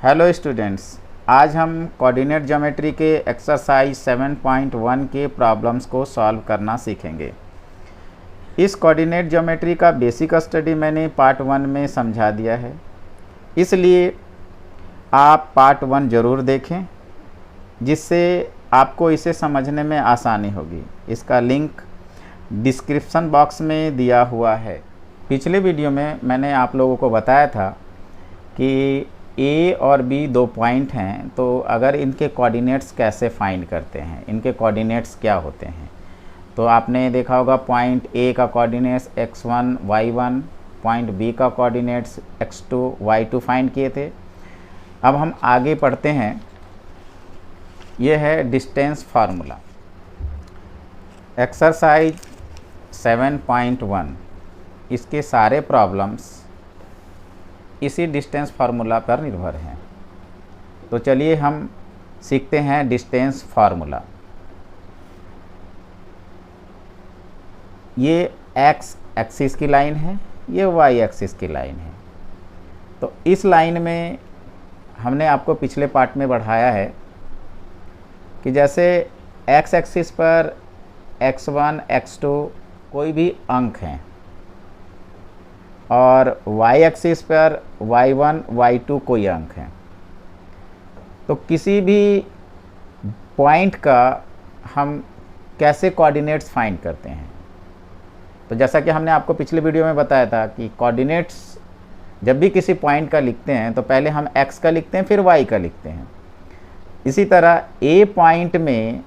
Hello students, आज हम coordinate geometry के एक्सरसाइज 7.1 के प्रॉब्लम्स को सॉल्व करना सीखेंगे। इस कोऑर्डिनेट ज्योमेट्री का बेसिक स्टडी मैंने पार्ट 1 में समझा दिया है, इसलिए आप पार्ट 1 ज़रूर देखें, जिससे आपको इसे समझने में आसानी होगी। इसका लिंक डिस्क्रिप्शन बॉक्स में दिया हुआ है। पिछले वीडियो में मैंने आप लोगों को बताया था कि ए और बी दो पॉइंट हैं, तो अगर इनके कोऑर्डिनेट्स कैसे फाइंड करते हैं, इनके कोऑर्डिनेट्स क्या होते हैं। तो आपने देखा होगा पॉइंट ए का coordinates x1 y1, point B का कोऑर्डिनेट्स x2 y2 फाइंड किए थे। अब हम आगे पढ़ते हैं। ये है डिस्टेंस फार्मूला, एक्सरसाइज 7.1। इसके सारे प्रॉब्लम्स इसी डिस्टेंस फार्मूला पर निर्भर हैं। तो चलिए हम सीखते हैं डिस्टेंस फार्मूला। ये एक्स एक्सिस की लाइन है, ये वाई एक्सिस की लाइन है। तो इस लाइन में हमने आपको पिछले पार्ट में बढ़ाया है कि जैसे एक्स एक्सिस पर x1 x2 कोई भी अंक हैं और y एक्सिस पर y1 y2 कोई अंक है, तो किसी भी पॉइंट का हम कैसे कोऑर्डिनेट्स फाइंड करते हैं। तो जैसा कि हमने आपको पिछले वीडियो में बताया था कि कोऑर्डिनेट्स जब भी किसी पॉइंट का लिखते हैं तो पहले हम x का लिखते हैं, फिर y का लिखते हैं। इसी तरह a पॉइंट में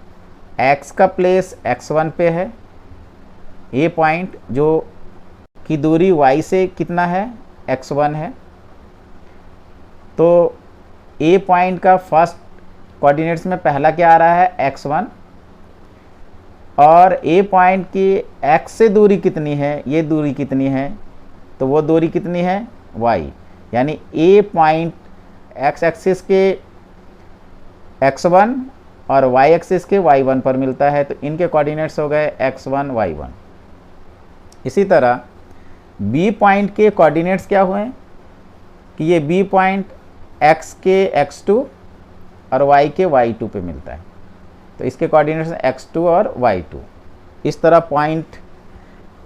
x का प्लेस x1 पे है। a पॉइंट जो की दूरी y से कितना है, x1 है। तो a पॉइंट का फर्स्ट कोऑर्डिनेट्स में पहला क्या आ रहा है, x1, और a पॉइंट की x से दूरी कितनी है, ये दूरी कितनी है, तो वो दूरी कितनी है, y। यानी a पॉइंट x एक्सिस के x1 और y एक्सिस के y1 पर मिलता है, तो इनके कोऑर्डिनेट्स हो गए x1 y1। इसी तरह बी पॉइंट के कोऑर्डिनेट्स क्या हुए कि ये बी पॉइंट x के x2 और y के y2 पे मिलता है, तो इसके कोऑर्डिनेट्स x2 और y2। इस तरह पॉइंट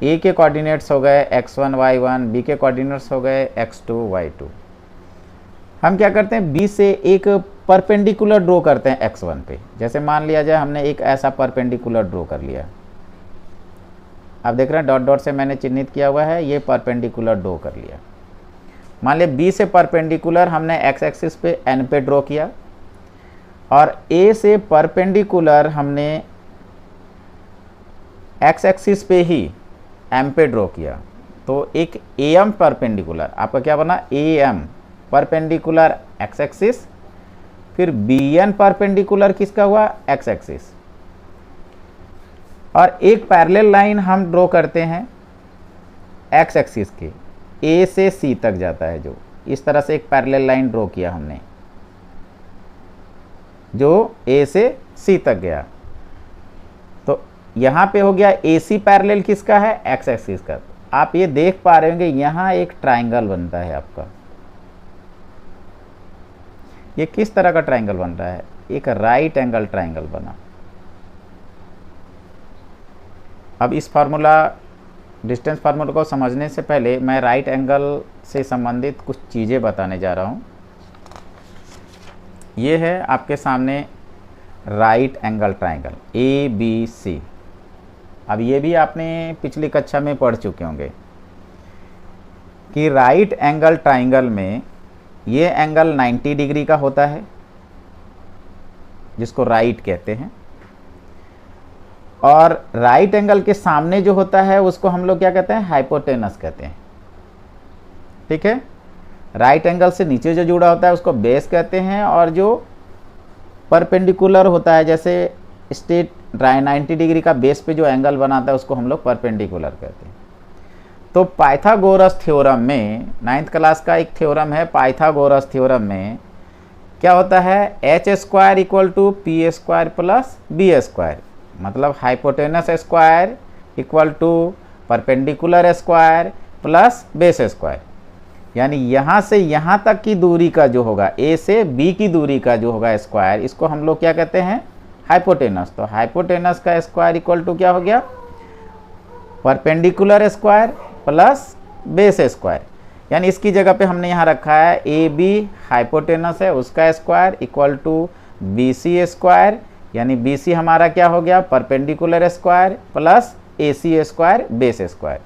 a के कोऑर्डिनेट्स हो गए x1 y1, b के कोऑर्डिनेट्स हो गए x2 y2। हम क्या करते हैं, b से एक परपेंडिकुलर ड्रॉ करते हैं x1 पे। जैसे मान लिया जाए हमने एक ऐसा परपेंडिकुलर ड्रॉ कर लिया, आप देख रहे हैं डॉट डॉट से मैंने चिन्हित किया हुआ है, ये परपेंडिकुलर ड्रॉ कर लिया। मान लिया बी से परपेंडिकुलर हमने एक्स एक्सिस पे एन पे ड्रॉ किया, और ए से परपेंडिकुलर हमने एक्स एक्सिस पे ही एम पे ड्रॉ किया। तो एक ए एम परपेंडिकुलर आपका क्या बना, A M perpendicular X axis, फिर बी एन परपेंडिकुलर किसका हुआ, एक्स एक्सिस। और एक पैरेलल लाइन हम ड्रॉ करते हैं एक्स एक्सिस के, ए से सी तक जाता है। जो इस तरह से एक पैरेलल लाइन ड्रॉ किया हमने, जो ए से सी तक गया। तो यहाँ पे हो गया ए सी पैरेलल किसका है, एक्स एक्सिस का। आप ये देख पा रहे होंगे यहाँ एक ट्राइंगल बनता है आपका। ये किस तरह का ट्राइंगल बन रहा है, एक राइट एंगल ट्राइंगल बना। अब इस फार्मूला डिस्टेंस फार्मूला को समझने से पहले मैं राइट एंगल से संबंधित कुछ चीज़ें बताने जा रहा हूँ। ये है आपके सामने राइट एंगल ट्राइंगल ABC। अब ये भी आपने पिछली कक्षा में पढ़ चुके होंगे कि राइट एंगल ट्राइंगल में ये एंगल 90 डिग्री का होता है, जिसको राइट कहते हैं। और राइट एंगल के सामने जो होता है उसको हम लोग क्या कहते हैं, हाइपोटेनस कहते हैं। ठीक है, राइट एंगल से नीचे जो जुड़ा होता है उसको बेस कहते हैं, और जो परपेंडिकुलर होता है, जैसे स्ट्रेट 90 डिग्री का बेस पे जो एंगल बनाता है उसको हम लोग परपेंडिकुलर कहते हैं। तो पाइथागोरस थ्योरम में, 9th क्लास का एक थ्योरम है पाइथागोरस थ्योरम में, क्या होता है, h² = p² + b²। मतलब hypotenuse square equal to perpendicular square plus base square. यानी यहाँ से यहाँ तक की दूरी का जो होगा, ए से बी की दूरी का जो होगा स्क्वायर, इसको हम लोग क्या कहते हैं, हाइपोटेनस। तो हाइपोटेनस का स्क्वायर इक्वल टू क्या हो गया, perpendicular square plus base square. यानी इसकी जगह पे हमने यहाँ रखा है ए बी हाइपोटेनस है, उसका square equal to B C square, यानी बी सी हमारा क्या हो गया, perpendicular square plus A C square base square.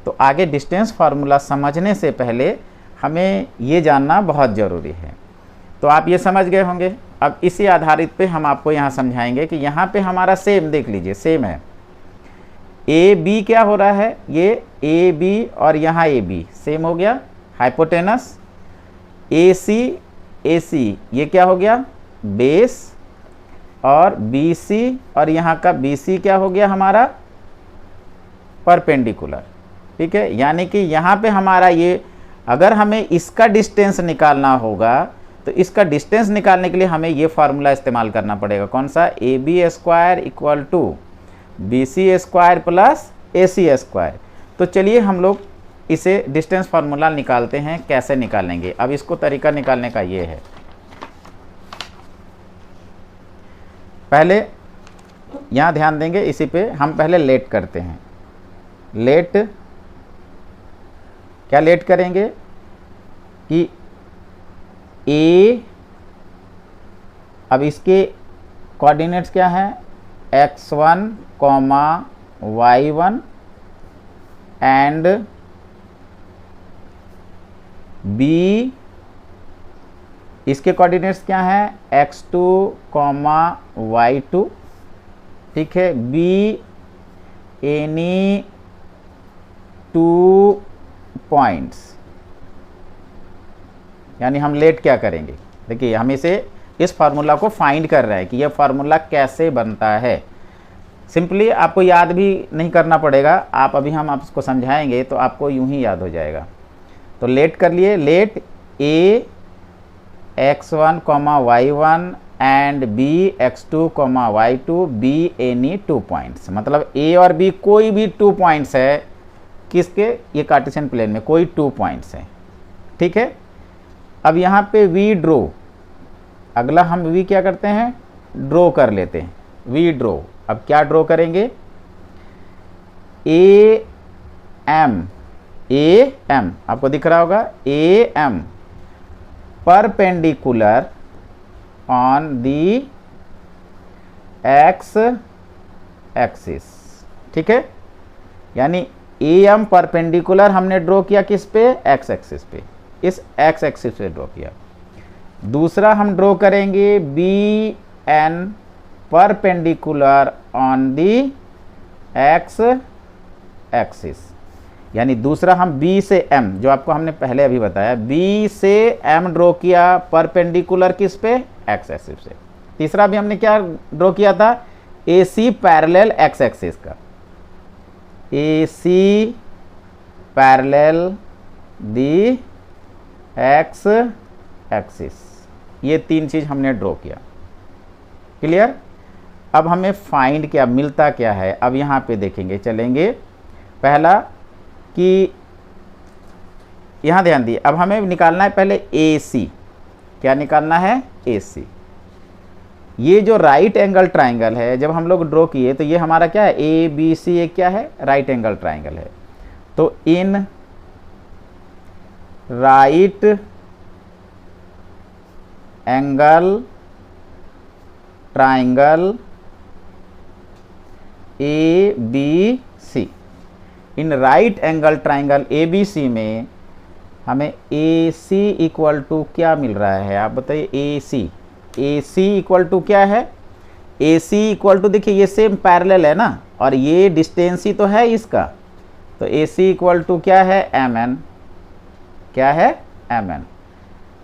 तो आगे डिस्टेंस फार्मूला समझने से पहले हमें ये जानना बहुत ज़रूरी है। तो आप ये समझ गए होंगे। अब इसी आधारित पे हम आपको यहाँ समझाएंगे कि यहाँ पे हमारा सेम, देख लीजिए सेम है, ए बी क्या हो रहा है, ये ए बी और यहाँ ए बी सेम हो गया हाइपोटेनस, ए सी ये क्या हो गया बेस, और बी सी और यहाँ का बी सी क्या हो गया हमारा परपेंडिकुलर। ठीक है, यानी कि यहाँ पे हमारा ये, अगर हमें इसका डिस्टेंस निकालना होगा तो इसका डिस्टेंस निकालने के लिए हमें ये फार्मूला इस्तेमाल करना पड़ेगा। कौन सा, A B square equal to B C square plus A C square. तो चलिए हम लोग इसे डिस्टेंस फार्मूला निकालते हैं। कैसे निकालेंगे, अब इसको तरीका निकालने का ये है, पहले यहाँ ध्यान देंगे, इसी पे हम पहले लेट करते हैं। लेट क्या लेट करेंगे कि ए, अब इसके कोऑर्डिनेट्स क्या हैं, x1, y1 एंड बी, इसके कोऑर्डिनेट्स क्या हैं, x2, y2। ठीक है, बी एनी 2 पॉइंट्स, यानी हम लेट क्या करेंगे, देखिए हम इसे इस फार्मूला को फाइंड कर रहे हैं कि यह फार्मूला कैसे बनता है। सिंपली आपको याद भी नहीं करना पड़ेगा, आप अभी हम आपको समझाएंगे तो आपको यूं ही याद हो जाएगा। तो लेट कर लिए, let A x1, y1 and B x2, y2 be any 2 points, मतलब ए और बी कोई भी 2 पॉइंट्स है, किसके, ये कार्टेशियन प्लेन में कोई 2 पॉइंट्स हैं। ठीक है, अब यहाँ पे वी ड्रो, अगला हम वी क्या करते हैं, ड्रॉ कर लेते हैं, वी ड्रॉ। अब क्या ड्रॉ करेंगे, ए एम आपको दिख रहा होगा, A M perpendicular on the x axis. ठीक है, यानी ए एम परपेंडिकुलर हमने ड्रॉ किया किस पे, एक्स एक्सिस पे, इस एक्स एक्सिस पे ड्रॉ किया। दूसरा हम ड्रॉ करेंगे B N perpendicular on the x axis, यानी दूसरा हम बी से एम, जो आपको हमने पहले अभी बताया, बी से एम ड्रॉ किया परपेंडिकुलर किस पे, एक्स एक्सिस से। तीसरा भी हमने क्या ड्रॉ किया था, ए सी पैरेलल एक्स एक्सिस का, ए सी पैरेलल दी एक्स एक्सिस, ये 3 चीज़ हमने ड्रॉ किया। क्लियर, अब हमें फाइंड क्या मिलता क्या है, अब यहाँ पे देखेंगे, चलेंगे। पहला कि यहाँ ध्यान दिए, अब हमें निकालना है पहले ए सी, क्या निकालना है, ए सी। ये जो राइट एंगल ट्राइंगल है, जब हम लोग ड्रॉ किए तो ये हमारा क्या है, ए बी सी, एक क्या है, राइट एंगल ट्राइंगल है। तो in right angle triangle A B C, in right angle triangle A B C में हमें ए सी इक्वल टू क्या मिल रहा है, आप बताइए। ए सी इक्वल टू क्या है, ए सी इक्वल टू, देखिए ये सेम पैरेलल है ना, और ये डिस्टेंस ही तो है इसका, तो ए सी इक्वल टू क्या है, एम एन, क्या है, एम एन।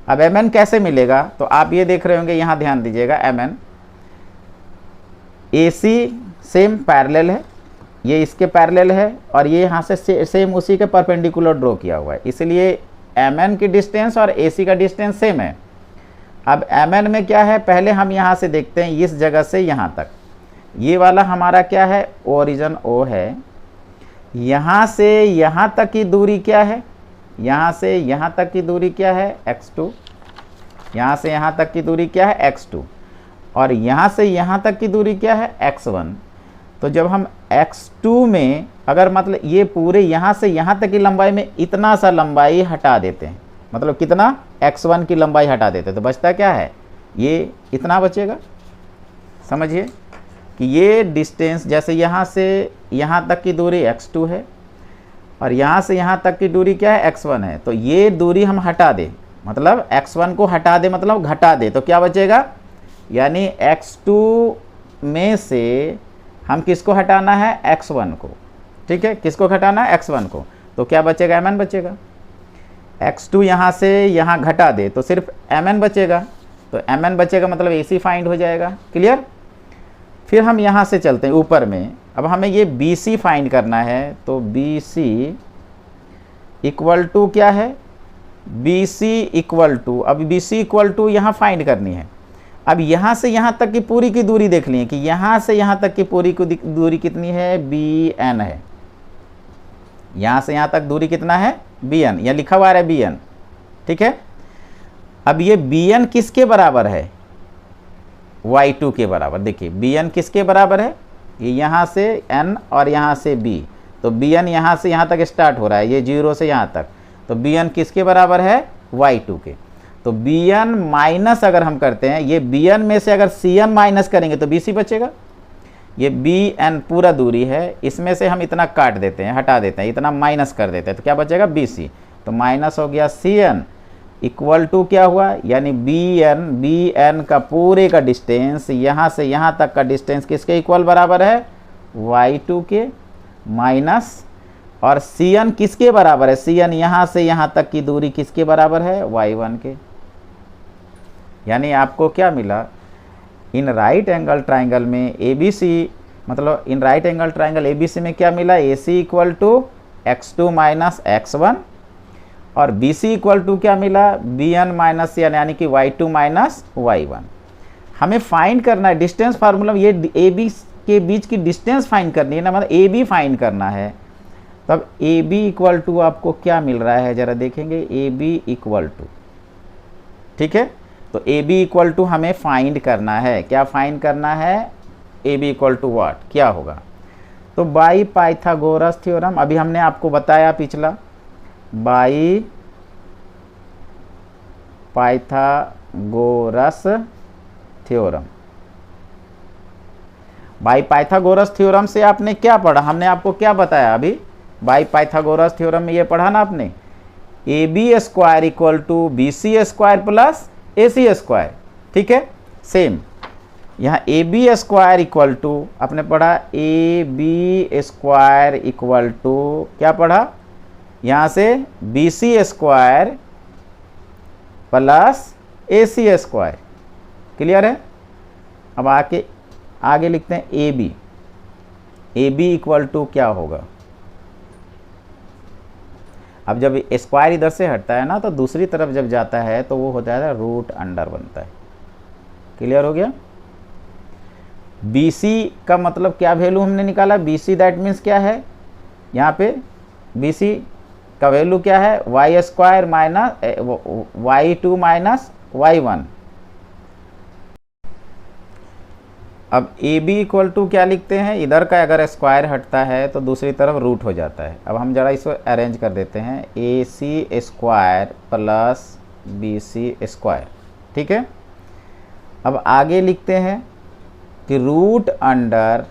अब एम एन कैसे मिलेगा, तो आप ये देख रहे होंगे, यहाँ ध्यान दीजिएगा, एम एन, ए सी सेम पैरेलल है, ये इसके पैरेलल है, और ये यहाँ से सेम उसी के परपेंडिकुलर ड्रॉ किया हुआ है, इसलिए एम एन की डिस्टेंस और ए सी का डिस्टेंस सेम है। अब एम एन में क्या है, पहले हम यहाँ से देखते हैं, इस जगह से यहाँ तक, ये वाला हमारा क्या है, ओरिजिन ओ है, यहाँ से यहाँ तक की दूरी क्या है, यहाँ से यहाँ तक की दूरी क्या है x2, यहाँ से यहाँ तक की दूरी क्या है x2, और यहाँ से यहाँ तक की दूरी क्या है x1। तो जब हम x2 में अगर मतलब ये पूरे यहाँ से यहाँ तक की लंबाई में इतना सा लंबाई हटा देते हैं, मतलब कितना, x1 की लंबाई हटा देते हैं, तो बचता क्या है, ये इतना बचेगा। समझिए कि ये डिस्टेंस, जैसे यहाँ से यहाँ तक की दूरी x2 है और यहाँ से यहाँ तक की दूरी क्या है, x1 है, तो ये दूरी हम हटा दें, मतलब x1 को हटा दे मतलब घटा दे, तो क्या बचेगा, यानी x2 में से हम किसको हटाना है, x1 को। ठीक है, किसको हटाना है, x1 को, तो क्या बचेगा, mn बचेगा। x2 यहाँ से यहाँ घटा दे तो सिर्फ mn बचेगा, तो mn बचेगा मतलब AC फाइंड हो जाएगा। क्लियर। फिर हम यहाँ से चलते हैं ऊपर में, अब हमें ये BC फाइंड करना है, तो BC इक्वल टू क्या है, BC इक्वल टू, अब BC इक्वल टू यहाँ फाइंड करनी है। अब यहाँ से यहाँ तक की पूरी की दूरी देख ली कि यहाँ से यहाँ तक की पूरी की दूरी कितनी है, BN है। यहाँ से यहाँ तक दूरी कितना है, BN, यहाँ लिखा हुआ है BN। ठीक है, अब ये BN किसके बराबर है, y2 के बराबर। देखिए BN किसके बराबर है, ये यहाँ से n और यहाँ से b, तो BN यहाँ से यहाँ तक स्टार्ट हो रहा है, ये 0 से यहाँ तक, तो BN किसके बराबर है, y2 के। तो BN माइनस अगर हम करते हैं, ये BN में से अगर CN माइनस करेंगे तो BC बचेगा। ये BN पूरा दूरी है, इसमें से हम इतना काट देते हैं, हटा देते हैं, इतना माइनस कर देते हैं, तो क्या बचेगा, BC। तो माइनस हो गया CN इक्वल टू क्या हुआ, यानी BN का पूरे का डिस्टेंस, यहाँ से यहाँ तक का डिस्टेंस किसके इक्वल बराबर है, y2 के, माइनस, और CN किसके बराबर है, CN यहाँ से यहाँ तक की दूरी किसके बराबर है, y1 के। यानी आपको क्या मिला, इन राइट एंगल ट्राइंगल में ABC, मतलब इन राइट एंगल ट्राइंगल ABC में क्या मिला, AC equal to x2 minus x1, और BC इक्वल टू क्या मिला, BN माइनस CN, यानी कि y2 माइनस y1। हमें फाइंड करना है डिस्टेंस फार्मूला, ये AB के बीच की डिस्टेंस फाइंड करनी है ना, मतलब AB फाइंड करना है। तब AB इक्वल टू आपको क्या मिल रहा है, ज़रा देखेंगे, AB इक्वल टू, ठीक है, तो AB इक्वल टू हमें फाइंड करना है, क्या फाइंड करना है, AB इक्वल टू व्हाट, क्या होगा, तो बाई पाइथागोरस थ्योरम, अभी हमने आपको बताया पिछला, by Pythagoras theorem. By Pythagoras theorem से आपने क्या पढ़ा, हमने आपको क्या बताया अभी, बाई पाइथागोरस थ्योरम में ये पढ़ा ना आपने, AB square equal to BC square plus AC square. ठीक है, सेम यहाँ AB स्क्वायर इक्वल टू आपने पढ़ा AB स्क्वायर इक्वल टू क्या पढ़ा, यहाँ से BC square plus AC square. Clear है। अब आगे लिखते हैं AB इक्वल टू क्या होगा, अब जब स्क्वायर इधर से हटता है ना तो दूसरी तरफ जब जाता है तो वो होता है रूट अंडर बनता है। क्लियर हो गया। BC का मतलब क्या वैल्यू हमने निकाला, BC दैट मीन्स क्या है, यहाँ पे BC का वैल्यू क्या है, y square minus y2 minus y1। अब AB इक्वल टू क्या लिखते हैं, इधर का अगर स्क्वायर हटता है तो दूसरी तरफ रूट हो जाता है। अब हम जरा इसको अरेंज कर देते हैं, AC square plus BC square. ठीक है, अब आगे लिखते हैं कि root under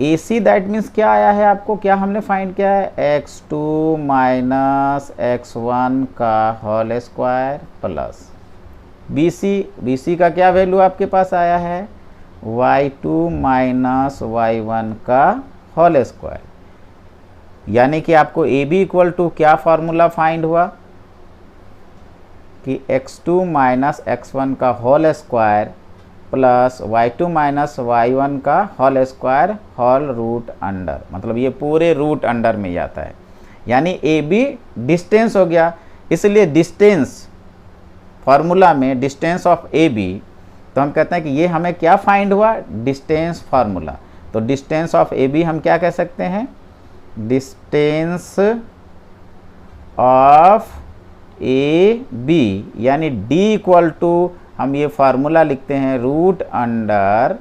AC that means क्या आया है आपको, क्या हमने फाइंड किया है, x2 माइनस x1 का होल स्क्वायर प्लस BC का क्या वैल्यू आपके पास आया है, y2 माइनस y1 का होल स्क्वायर। यानी कि आपको AB इक्वल टू क्या फार्मूला फाइंड हुआ कि x2 माइनस x1 का whole square plus y2 minus y1 का whole square whole root under, मतलब ये पूरे रूट अंडर में जाता है। यानी AB डिस्टेंस हो गया, इसलिए डिस्टेंस फार्मूला में डिस्टेंस ऑफ AB, तो हम कहते हैं कि ये हमें क्या फाइंड हुआ, डिस्टेंस फार्मूला। तो डिस्टेंस ऑफ AB हम क्या कह सकते हैं, डिस्टेंस ऑफ ए बी, यानी d इक्वल टू हम ये फार्मूला लिखते हैं root under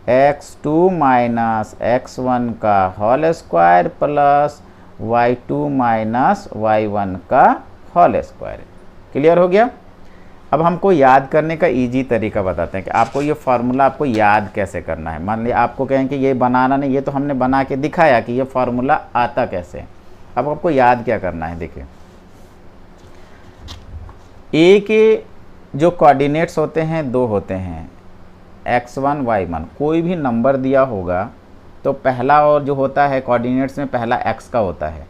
x2 minus x1 का whole square plus y2 minus y1 का होल स्क्वायर। क्लियर हो गया। अब हमको याद करने का इजी तरीका बताते हैं कि आपको ये फार्मूला आपको याद कैसे करना है। मान लिया आपको कहें कि ये बनाना नहीं, ये तो हमने बना के दिखाया कि ये फार्मूला आता कैसे। अब आपको याद क्या करना है, देखिए ए के जो कोऑर्डिनेट्स होते हैं दो होते हैं, x1 y1। कोई भी नंबर दिया होगा तो पहला और जो होता है कोऑर्डिनेट्स में पहला x का होता है,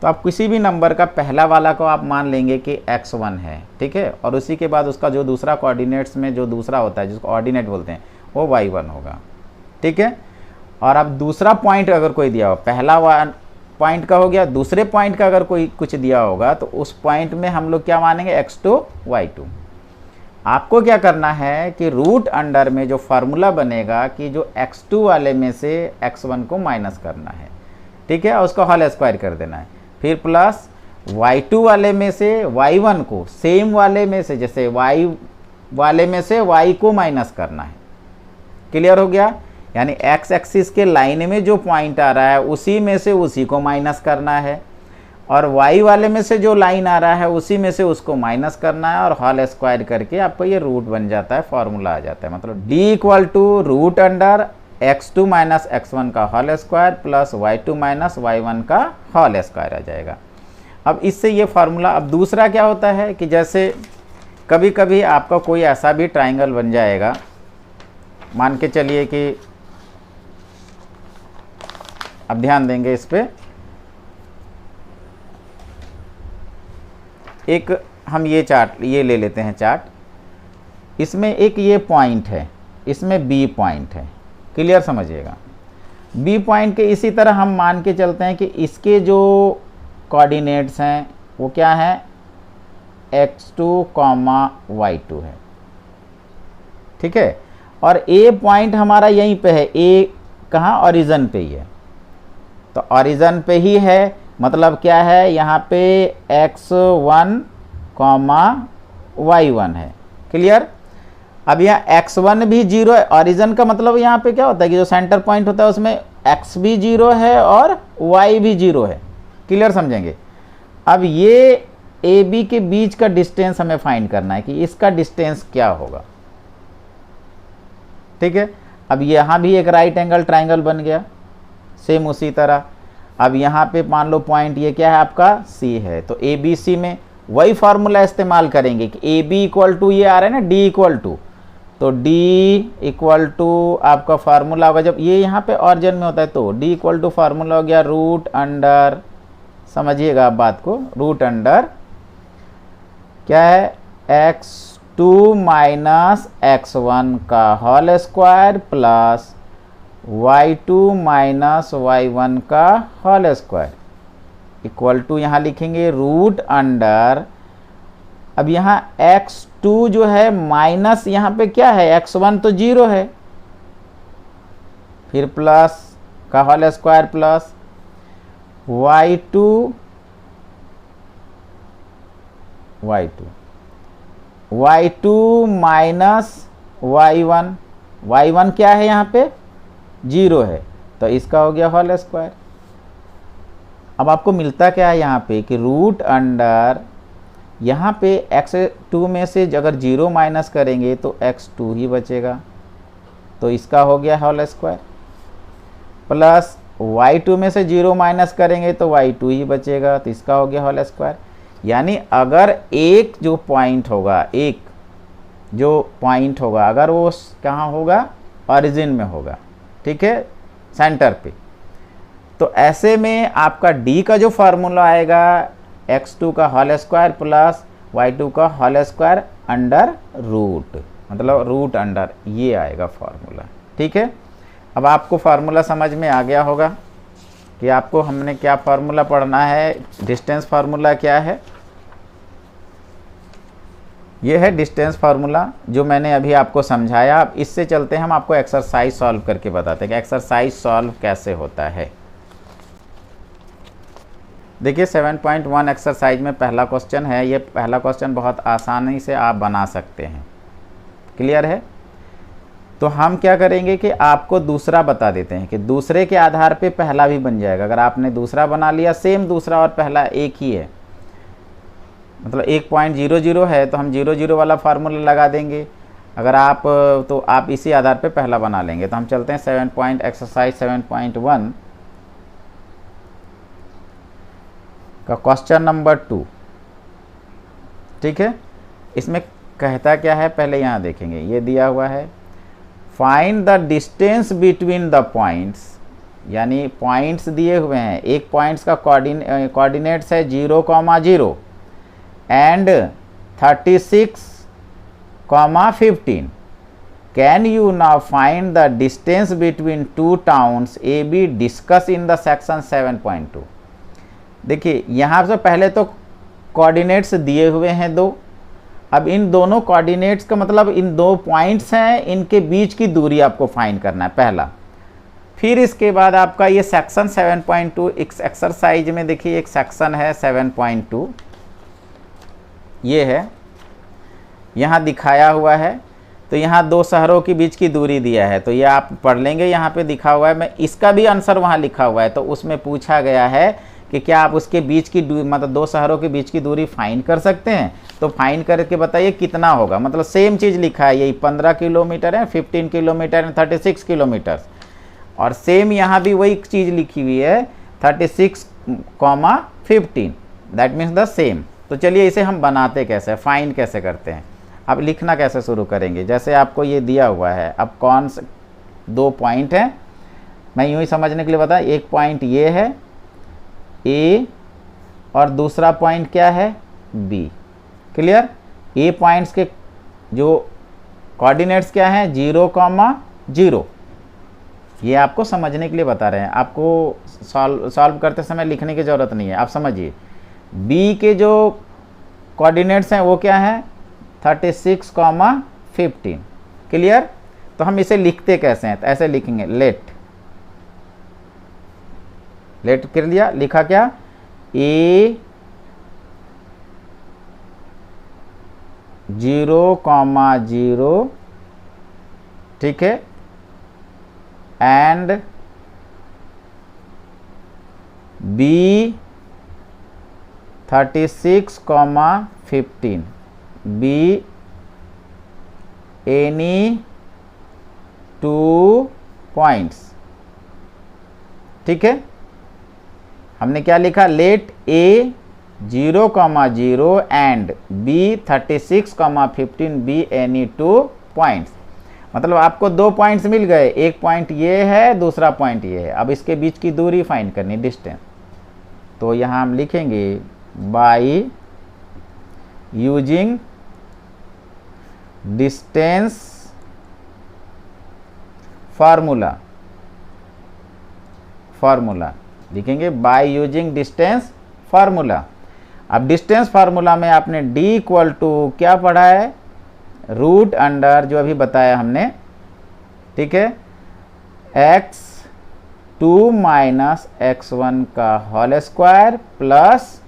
तो आप किसी भी नंबर का पहला वाला को आप मान लेंगे कि x1 है, ठीक है, और उसी के बाद उसका जो दूसरा कोऑर्डिनेट्स में जो दूसरा होता है जिसको ऑर्डिनेट बोलते हैं वो y1 होगा, ठीक है। और अब दूसरा पॉइंट अगर कोई दिया हो, पहला पॉइंट का हो गया, दूसरे पॉइंट का अगर कोई कुछ दिया होगा तो उस पॉइंट में हम लोग क्या मानेंगे, x2 y2। आपको क्या करना है कि रूट अंडर में जो फार्मूला बनेगा कि जो x2 वाले में से x1 को माइनस करना है, ठीक है, और उसका होल स्क्वायर कर देना है, फिर प्लस y2 वाले में से y1 को सेम वाले में से, जैसे y वाले में से y को माइनस करना है। क्लियर हो गया। यानी x एक्सिस के लाइन में जो पॉइंट आ रहा है उसी में से उसी को माइनस करना है, और y वाले में से जो लाइन आ रहा है उसी में से उसको माइनस करना है, और होल स्क्वायर करके आपको ये रूट बन जाता है, फॉर्मूला आ जाता है। मतलब d equal to root under x2 minus x1 का whole square plus y2 minus y1 का होल स्क्वायर आ जाएगा। अब इससे ये फार्मूला, अब दूसरा क्या होता है कि जैसे कभी कभी आपका कोई ऐसा भी ट्राइंगल बन जाएगा, मान के चलिए कि अब ध्यान देंगे इस पे, एक हम ये चार्ट ये ले लेते हैं चार्ट, इसमें एक ये पॉइंट है, इसमें बी पॉइंट है। क्लियर समझिएगा। बी पॉइंट के इसी तरह हम मान के चलते हैं कि इसके जो कोऑर्डिनेट्स हैं वो क्या है, x2, y2 है, ठीक है, और ए पॉइंट हमारा यहीं पे है, ए कहाँ, ओरिजिन पे ही है, तो ओरिजिन पे ही है, मतलब क्या है यहाँ पे x1, y1 है। क्लियर। अब यहाँ x1 भी 0 है, ओरिजिन का मतलब यहाँ पे क्या होता है कि जो सेंटर पॉइंट होता है उसमें x भी 0 है और y भी 0 है। क्लियर समझेंगे। अब ये ए बी के बीच का डिस्टेंस हमें फाइंड करना है कि इसका डिस्टेंस क्या होगा, ठीक है। अब यहाँ भी एक राइट एंगल ट्राइंगल बन गया, सेम उसी तरह। अब यहाँ पे मान लो पॉइंट ये क्या है आपका C है, तो ए बी सी में वही फार्मूला इस्तेमाल करेंगे कि ए बी इक्वल टू ये आ रहा है ना D इक्वल टू, तो D इक्वल टू आपका फार्मूला होगा, जब ये यहाँ पे ऑरिजिन में होता है तो D इक्वल टू फार्मूला हो गया रूट अंडर, समझिएगा आप बात को, रूट अंडर क्या है x2 माइनस x1 का whole square plus y2 minus y1 का होल स्क्वायर इक्वल टू यहाँ लिखेंगे रूट अंडर, अब यहाँ x2 जो है माइनस यहाँ पे क्या है x1 तो 0 है, फिर प्लस का whole square plus y2 minus y1 क्या है यहाँ पे 0 है, तो इसका हो गया होल स्क्वायर। अब आपको मिलता क्या है यहाँ पे कि रूट अंडर, यहाँ पे x2 में से अगर 0 माइनस करेंगे तो x2 ही बचेगा, तो इसका हो गया होल स्क्वायर, प्लस y2 में से 0 माइनस करेंगे तो y2 ही बचेगा, तो इसका हो गया होल स्क्वायर। यानी अगर एक जो पॉइंट होगा, अगर वो कहाँ होगा, ओरिजिन में होगा, ठीक है, सेंटर पे, तो ऐसे में आपका D का जो फार्मूला आएगा x2 का होल स्क्वायर प्लस y2 का होल स्क्वायर अंडर रूट, मतलब रूट अंडर, ये आएगा फार्मूला, ठीक है। अब आपको फार्मूला समझ में आ गया होगा कि आपको हमने क्या फार्मूला पढ़ना है, डिस्टेंस फार्मूला क्या है, ये है डिस्टेंस फार्मूला जो मैंने अभी आपको समझाया। अब इससे चलते हैं, हम आपको एक्सरसाइज सॉल्व करके बताते हैं कि एक्सरसाइज सॉल्व कैसे होता है। देखिए 7.1 एक्सरसाइज में पहला क्वेश्चन है। ये पहला क्वेश्चन बहुत आसानी से आप बना सकते हैं। क्लियर है? तो हम क्या करेंगे कि आपको दूसरा बता देते हैं कि दूसरे के आधार पे पहला भी बन जाएगा। अगर आपने दूसरा बना लिया, सेम दूसरा और पहला एक ही है, मतलब 1.00 है तो हम 00 वाला फार्मूला लगा देंगे। अगर आप तो आप इसी आधार पे पहला बना लेंगे। तो हम चलते हैं एक्सरसाइज 7.1 का क्वेश्चन नंबर 2। ठीक है, इसमें कहता क्या है पहले यहाँ देखेंगे। ये दिया हुआ है, find the distance between the points, यानी पॉइंट्स दिए हुए हैं। एक पॉइंट्स का कोऑर्डिनेट्स है 0,0 and 36,15। Can you now find the distance between two towns A be discuss in the section 7.2। देखिए यहाँ से पहले तो कोऑर्डिनेट्स दिए हुए हैं दो। अब इन दोनों कोऑर्डिनेट्स का मतलब इन दो पॉइंट्स हैं, इनके बीच की दूरी आपको फाइंड करना है पहला। फिर इसके बाद आपका ये सेक्शन 7.2 एक्सरसाइज में देखिए एक सेक्शन है 7.2, ये है, यहाँ दिखाया हुआ है। तो यहाँ दो शहरों के बीच की दूरी दिया है, तो ये आप पढ़ लेंगे। यहाँ पे दिखा हुआ है, मैं इसका भी आंसर वहाँ लिखा हुआ है। तो उसमें पूछा गया है कि क्या आप उसके बीच की मतलब दो शहरों के बीच की दूरी फाइंड कर सकते हैं। तो फाइंड करके बताइए कितना होगा। मतलब सेम चीज़ लिखा है, यही 15 किलोमीटर है, 15 किलोमीटर है, 36 किलोमीटर। और सेम यहाँ भी वही चीज़ लिखी हुई है 36,15, दैट मीन्स द सेम। तो चलिए इसे हम बनाते कैसे, फाइंड कैसे करते हैं। अब लिखना कैसे शुरू करेंगे, जैसे आपको ये दिया हुआ है। अब कौन से दो पॉइंट हैं, मैं यूँ ही समझने के लिए बता, एक पॉइंट ये है ए और दूसरा पॉइंट क्या है बी। क्लियर? ए पॉइंट्स के जो कोऑर्डिनेट्स क्या हैं 0,0। ये आपको समझने के लिए बता रहे हैं, आपको सॉल्व करते समय लिखने की ज़रूरत नहीं है, आप समझिए। बी के जो कोऑर्डिनेट्स हैं वो क्या है 36,15। क्लियर? तो हम इसे लिखते कैसे हैं, तो ऐसे लिखेंगे, लेट कर लिया। लिखा क्या, ए 0,0, ठीक है, and B 36,15, be any two points. ठीक है, हमने क्या लिखा, let A 0,0 and B 36,15 be any two points. मतलब आपको दो पॉइंट्स मिल गए, एक पॉइंट ये है, दूसरा पॉइंट ये है। अब इसके बीच की दूरी फाइंड करनी, डिस्टेंस। तो यहाँ हम लिखेंगे बाय यूजिंग डिस्टेंस फार्मूला लिखेंगे, बाय यूजिंग डिस्टेंस फार्मूला। अब डिस्टेंस फार्मूला में आपने d इक्वल टू क्या पढ़ा है, रूट अंडर, जो अभी बताया हमने, ठीक है, x2 माइनस x1 का whole square plus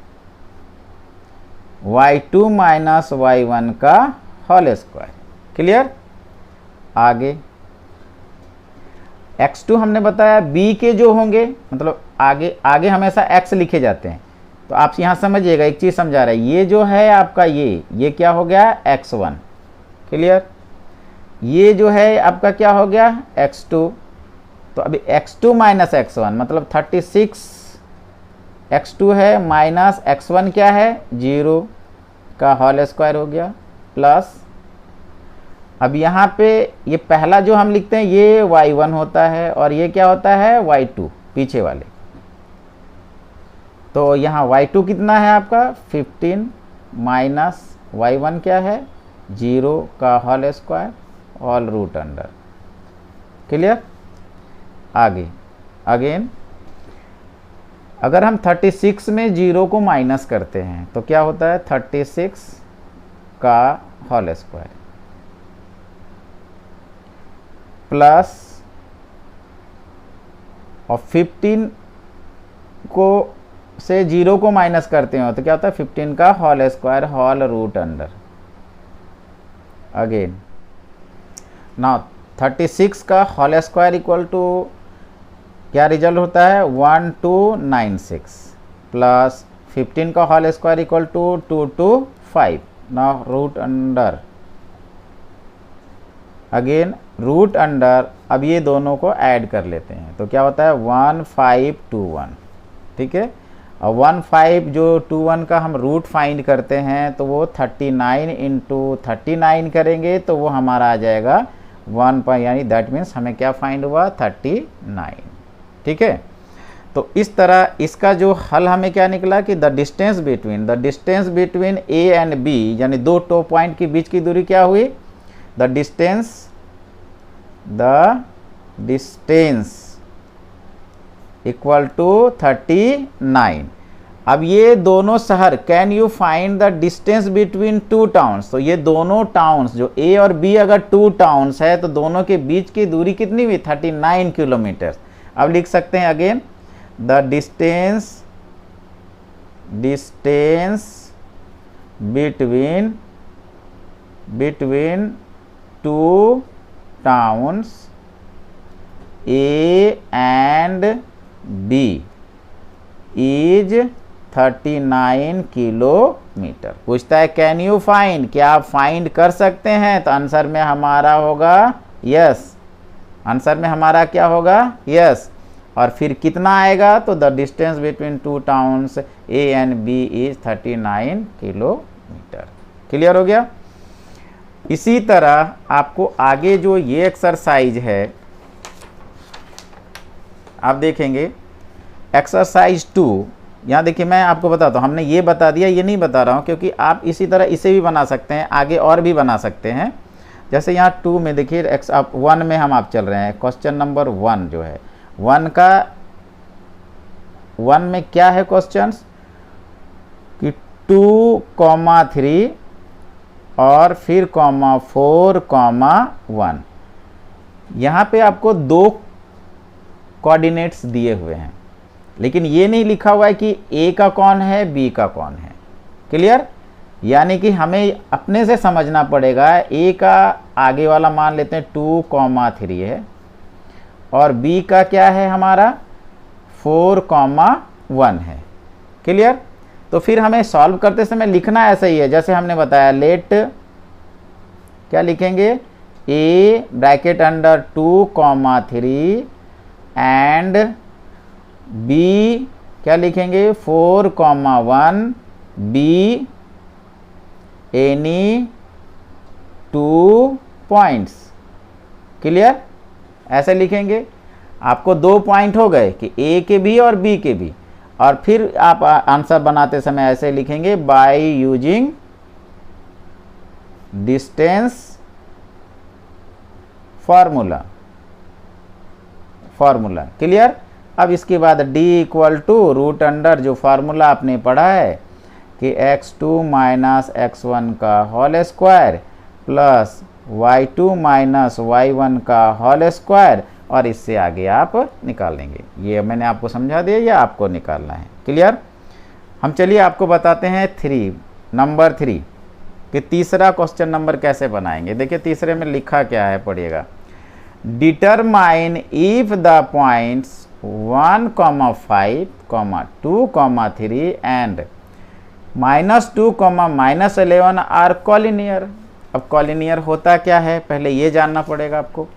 y2 minus y1 का होल स्क्वायर। क्लियर? आगे x2 हमने बताया, b के जो होंगे, मतलब आगे हमेशा x लिखे जाते हैं। तो आप यहाँ समझिएगा, एक चीज़ समझा रहा है, ये जो है आपका ये क्या हो गया x1। क्लियर? ये जो है आपका क्या हो गया x2। तो अभी x2 माइनस x1 मतलब 36 x2 है, माइनस x1 क्या है 0 का होल स्क्वायर हो गया, प्लस अब यहाँ पे ये पहला जो हम लिखते हैं ये y1 होता है और ये क्या होता है y2 पीछे वाले। तो यहाँ y2 कितना है आपका 15 माइनस y1 क्या है 0 का whole square whole root under. Clear? आगे अगेन अगर हम 36 में 0 को माइनस करते हैं तो क्या होता है 36 का होल स्क्वायर प्लस और 15 को से 0 को माइनस करते हो तो क्या होता है 15 का whole square whole root under. Again now 36 का होल स्क्वायर इक्वल टू क्या रिजल्ट होता है 1296 प्लस 15 का whole square equal to 225। Now root under, again root under, अब ये दोनों को ऐड कर लेते हैं तो क्या होता है 1521। ठीक है, और 15 जो 21 का हम रूट फाइंड करते हैं तो वो 39 इंटू 39 करेंगे तो वो हमारा आ जाएगा 1 पर, यानी दैट मीन्स हमें क्या फाइंड हुआ 39। ठीक है, तो इस तरह इसका जो हल हमें क्या निकला कि the distance between A and B, यानी दो टॉप पॉइंट के बीच की दूरी क्या हुई, द डिस्टेंस इक्वल टू 39। अब ये दोनों शहर, can you find the distance between two towns, तो ये दोनों टाउन्स जो ए और बी अगर टू टाउन्स है तो दोनों के बीच की दूरी कितनी हुई 39 किलोमीटर। अब लिख सकते हैं again the distance between two towns A and B is 39 kilometre. पूछता है कैन यू फाइंड, क्या आप फाइंड कर सकते हैं, तो आंसर में हमारा होगा यस। आंसर में हमारा क्या होगा यस। और फिर कितना आएगा तो the distance between two towns A and B is 39 kilometre. Clear हो गया। इसी तरह आपको आगे जो ये एक्सरसाइज है आप देखेंगे एक्सरसाइज 2। यहाँ देखिए मैं आपको बताता हूँ, हमने ये बता दिया, ये नहीं बता रहा हूँ क्योंकि आप इसी तरह इसे भी बना सकते हैं, आगे और भी बना सकते हैं। जैसे यहाँ 2 में देखिए एक्स आप 1 में हम आप चल रहे हैं, क्वेश्चन नंबर 1 जो है 1 में क्या है क्वेश्चंस कि 2,3 और फिर 4,1। यहाँ पे आपको 2 कोऑर्डिनेट्स दिए हुए हैं, लेकिन ये नहीं लिखा हुआ है कि ए का कौन है बी का कौन है। क्लियर, यानी कि हमें अपने से समझना पड़ेगा। ए का आगे वाला मान लेते हैं 2,3 है और बी का क्या है हमारा 4,1 है। क्लियर, तो फिर हमें सॉल्व करते समय लिखना ऐसा ही है जैसे हमने बताया। लेट क्या लिखेंगे, A bracket under 2,3 and B क्या लिखेंगे 4,1 बी एनी 2 पॉइंट्स। क्लियर, ऐसे लिखेंगे। आपको 2 पॉइंट हो गए कि ए के भी और बी के भी, और फिर आप आंसर बनाते समय ऐसे लिखेंगे by using distance formula. Clear. अब इसके बाद d equal to root under जो फार्मूला आपने पढ़ा है कि x2 माइनस x1 का whole square plus y2 minus y1 का होल स्क्वायर, और इससे आगे आप निकाल लेंगे। ये मैंने आपको समझा दिया, या आपको निकालना है। क्लियर। हम चलिए आपको बताते हैं नंबर 3 कि तीसरा क्वेश्चन नंबर कैसे बनाएंगे। देखिए तीसरे में लिखा क्या है, पढ़िएगा। Determine if the points 1, 5, 2, 3 and -2, -11 are collinear. अब कॉलिनियर होता क्या है पहले ये जानना पड़ेगा आपको।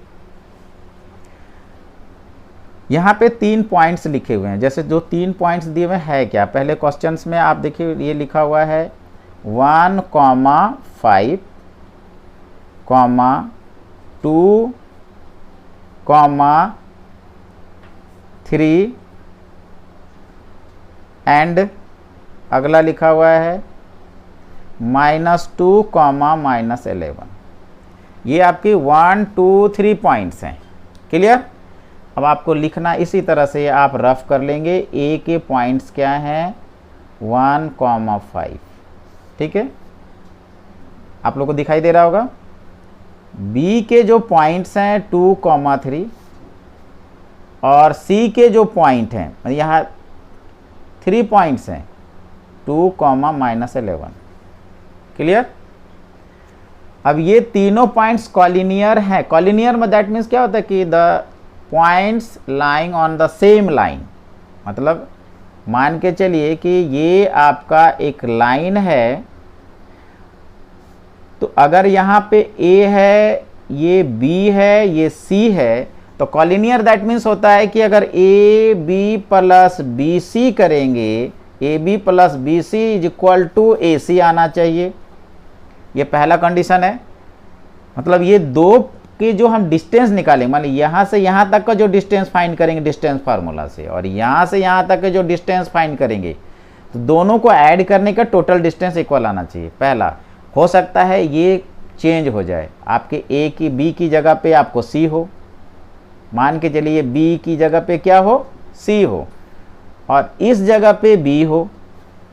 यहाँ पे 3 पॉइंट्स लिखे हुए हैं, जैसे जो 3 पॉइंट्स दिए हुए हैं क्या, पहले क्वेश्चंस में आप देखिए ये लिखा हुआ है 1, 5, 2, 3 एंड अगला लिखा हुआ है -2, -11। ये आपकी 1, 2, 3 पॉइंट्स हैं। क्लियर। अब आपको लिखना इसी तरह से आप रफ कर लेंगे। ए के पॉइंट्स क्या हैं 1, 5। ठीक है, आप लोग को दिखाई दे रहा होगा। बी के जो पॉइंट्स हैं 2, 3 और सी के जो पॉइंट हैं, यहाँ 3 पॉइंट्स हैं, 2, -11। क्लियर। अब ये तीनों पॉइंट्स कॉलिनियर हैं। कॉलिनियर में दैट मीन्स क्या होता है कि the points lying on the same line, मतलब मान के चलिए कि ये आपका एक लाइन है, तो अगर यहाँ पे A है, ये B है, ये C है, तो कॉलिनियर दैट मीन्स होता है कि अगर AB प्लस BC करेंगे, AB plus BC is equal to AC आना चाहिए। ये पहला कंडीशन है। मतलब ये दो के जो हम डिस्टेंस निकालेंगे, मान लीजिए यहाँ से यहाँ तक का जो डिस्टेंस फाइंड करेंगे डिस्टेंस फार्मूला से, और यहाँ से यहाँ तक के जो डिस्टेंस फाइंड करेंगे, तो दोनों को ऐड करने का टोटल डिस्टेंस इक्वल आना चाहिए। पहला हो सकता है ये चेंज हो जाए, आपके A की B की जगह पे आपको C हो, मान के चलिए B की जगह पे क्या हो, C हो, और इस जगह पे B हो।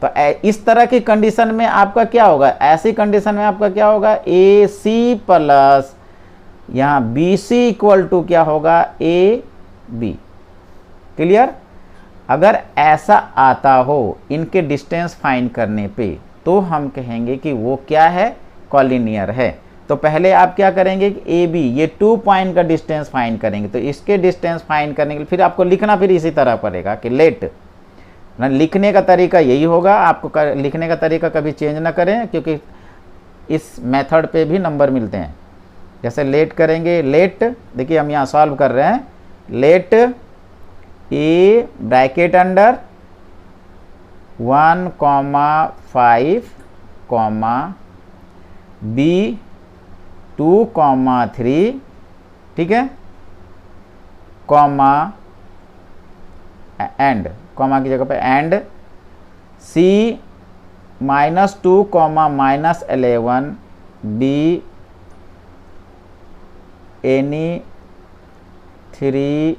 तो इस तरह की कंडीशन में आपका क्या होगा, ऐसी कंडीशन में आपका क्या होगा, AC प्लस यहाँ BC इक्वल टू क्या होगा, AB। क्लियर। अगर ऐसा आता हो इनके डिस्टेंस फाइंड करने पे, तो हम कहेंगे कि वो क्या है, कॉलिनियर है। तो पहले आप क्या करेंगे कि AB ये 2 पॉइंट का डिस्टेंस फाइंड करेंगे, तो इसके डिस्टेंस फाइंड करने के लिए फिर आपको लिखना फिर इसी तरह पड़ेगा कि लेट ना, लिखने का तरीका यही होगा। आपको लिखने का तरीका कभी चेंज ना करें, क्योंकि इस मेथड पे भी नंबर मिलते हैं। जैसे लेट करेंगे, लेट देखिए हम यहाँ सॉल्व कर रहे हैं, let A bracket under 1,5, B 2,3, ठीक है, कॉमा एंड, कॉमा की जगह पे and C -2, -11, B any 3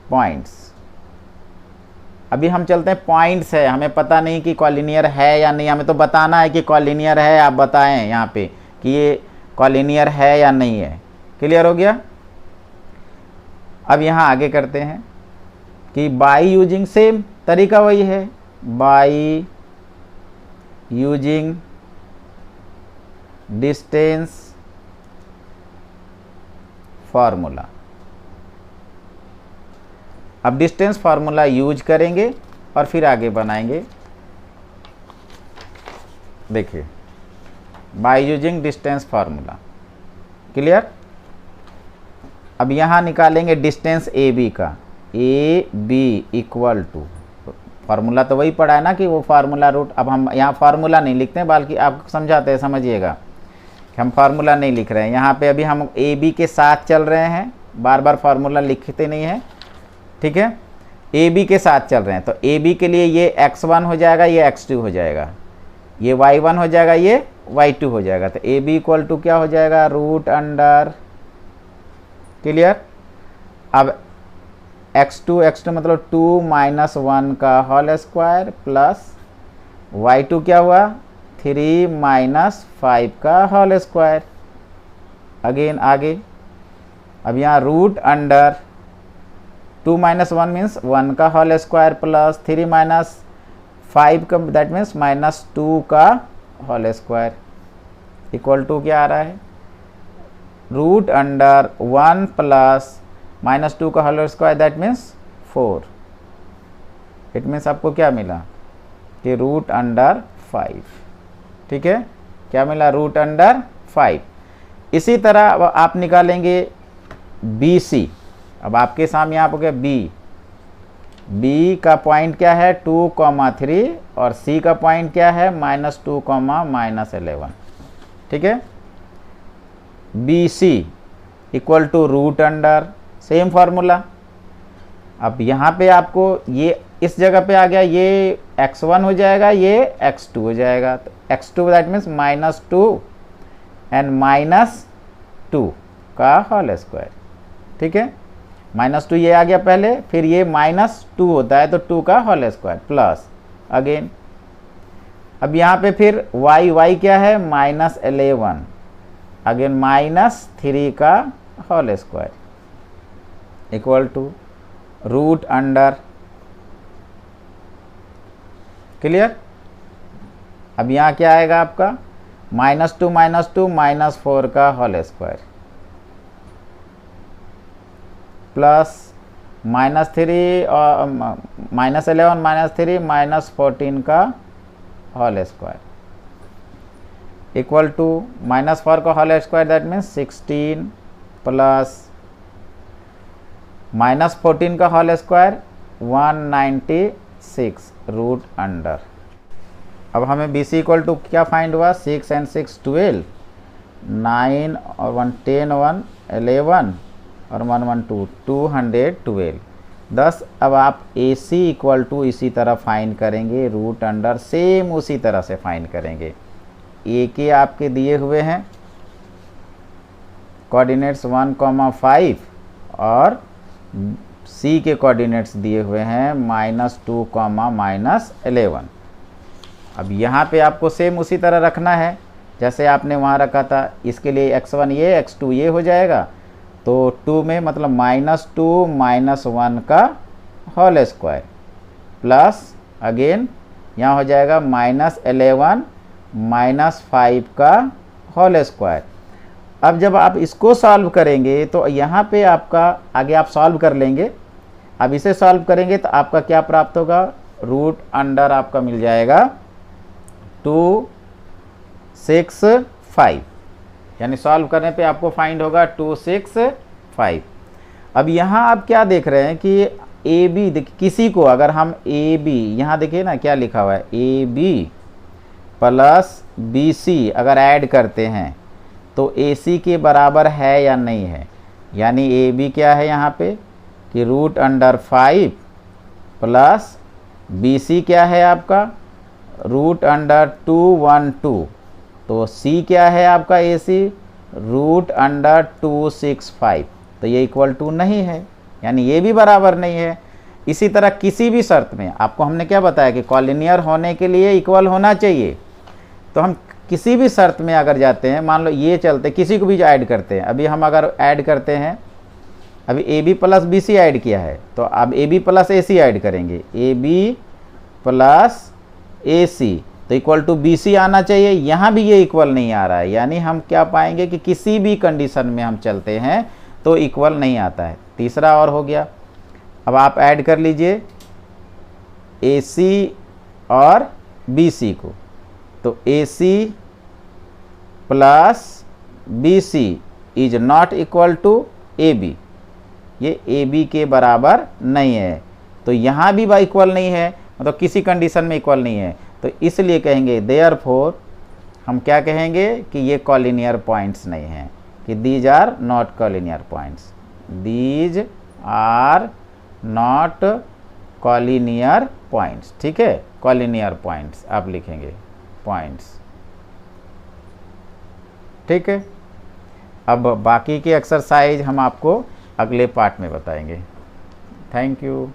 points. अभी हम चलते हैं पॉइंट्स है, हमें पता नहीं कि कॉलिनियर है या नहीं, हमें तो बताना है कि कॉलिनियर है। आप बताएं यहाँ पे कि ये कॉलिनियर है या नहीं है। क्लियर हो गया। अब यहाँ आगे करते हैं कि बाई यूजिंग, सेम तरीका वही है, बाई यूजिंग डिस्टेंस फार्मूला। अब डिस्टेंस फार्मूला यूज करेंगे और फिर आगे बनाएंगे। देखिए bye using distance formula. Clear. अब यहाँ निकालेंगे डिस्टेंस AB का, AB इक्वल टू, फार्मूला तो वही पढ़ा है ना कि वो फार्मूला रूट। अब हम यहाँ फार्मूला नहीं लिखते हैं, बल्कि आपको समझाते हैं, समझिएगा कि हम फार्मूला नहीं लिख रहे हैं यहाँ पे। अभी हम AB के साथ चल रहे हैं, बार बार फार्मूला लिखते नहीं हैं, ठीक है। AB के साथ चल रहे हैं, तो AB के लिए ये x1 हो जाएगा, ये x2 हो जाएगा, ये y1 हो जाएगा, ये y2 हो जाएगा। तो AB इक्वल टू क्या हो जाएगा, रूट अंडर, क्लियर। अब x2 मतलब 2 - 1 का होल स्क्वायर प्लस y2 क्या हुआ, 3 - 5 का होल स्क्वायर। अगेन आगे, अब यहाँ रूट अंडर 2 - 1 मीन्स 1 का होल स्क्वायर प्लस 3 - 5 का, दैट मीन्स -2 का होल स्क्वायर, इक्वल टू क्या आ रहा है, रूट अंडर 1 प्लस -2 का whole square, that means 4। It means आपको क्या मिला कि रूट अंडर 5, ठीक है। क्या मिला, रूट अंडर 5। इसी तरह अब आप निकालेंगे BC। अब आपके सामने यहाँ पर क्या, B का पॉइंट क्या है, 2, 3, और C का पॉइंट क्या है, -2, -11, ठीक है। BC equal to root under, same formula. अब यहाँ पे आपको ये इस जगह पे आ गया, ये x1 हो जाएगा, ये x2 हो जाएगा। तो x2 दैट मीन्स -2 एंड -2 का होल स्क्वायर, ठीक है। -2 ये आ गया पहले, फिर ये -2 होता है तो 2 का होल स्क्वायर प्लस अगेन। अब यहाँ पे फिर y क्या है, -11, अगेन -3 का whole square equal to root under clear. अब यहाँ क्या आएगा आपका -2 -4 का होल स्क्वायर प्लस -3 और -11 -3 -14 का होल स्क्वायर इक्वल टू -4 का whole square, that means 16 plus -14 का होल स्क्वायर 196 रूट अंडर। अब हमें BC इक्वल टू क्या फाइंड हुआ, 6 and 6 12, 9 और 1 10 1 11 और 1 1 2 212 10। अब आप AC इक्वल टू इसी तरह फाइंड करेंगे, रूट अंडर सेम उसी तरह से फाइंड करेंगे। A के आपके दिए हुए हैं कोऑर्डिनेट्स 1, 5 और C के कोऑर्डिनेट्स दिए हुए हैं -2, -11। अब यहाँ पे आपको सेम उसी तरह रखना है जैसे आपने वहाँ रखा था। इसके लिए x1 ये x2 ये हो जाएगा, तो 2 में मतलब -2 -1 का होल स्क्वायर प्लस अगेन यहाँ हो जाएगा -11 -5 का होल स्क्वायर। अब जब आप इसको सॉल्व करेंगे तो यहाँ पे आपका आगे आप सॉल्व कर लेंगे। अब इसे सॉल्व करेंगे तो आपका क्या प्राप्त होगा, रूट अंडर आपका मिल जाएगा 265, यानी सॉल्व करने पे आपको फाइंड होगा 265। अब यहाँ आप क्या देख रहे हैं कि AB देखिए, किसी को अगर हम AB यहाँ देखिए ना क्या लिखा हुआ है, AB प्लस BC अगर ऐड करते हैं तो AC के बराबर है या नहीं है, यानी AB क्या है यहाँ पे कि रूट अंडर 5 प्लस BC क्या है आपका रूट अंडर 212, तो C क्या है आपका AC रूट अंडर 265, तो ये इक्वल टू नहीं है, यानी ये भी बराबर नहीं है। इसी तरह किसी भी शर्त में आपको हमने क्या बताया कि कॉलिनियर होने के लिए इक्वल होना चाहिए, तो हम किसी भी शर्त में अगर जाते हैं, मान लो ये चलते किसी को भी ऐड करते हैं, अभी हम अगर ऐड करते हैं, अभी AB प्लस BC ऐड किया है तो अब AB प्लस AC ऐड करेंगे, AB प्लस AC तो इक्वल टू BC आना चाहिए। यहाँ भी ये इक्वल नहीं आ रहा है, यानी हम क्या पाएंगे कि किसी भी कंडीशन में हम चलते हैं तो इक्वल नहीं आता है। तीसरा और हो गया, अब आप ऐड कर लीजिए AC और BC को, तो AC plus BC is not equal to AB, ये AB के बराबर नहीं है, तो यहाँ भी इक्वल नहीं है, मतलब किसी कंडीशन में इक्वल नहीं है, तो इसलिए कहेंगे देयरफॉर हम क्या कहेंगे कि ये कॉलिनियर पॉइंट्स नहीं हैं, कि these are not collinear points, these are not collinear points. ठीक है, कॉलिनियर पॉइंट्स आप लिखेंगे पॉइंट्स। ठीक है, अब बाकी की एक्सरसाइज हम आपको अगले पार्ट में बताएंगे। Thank you.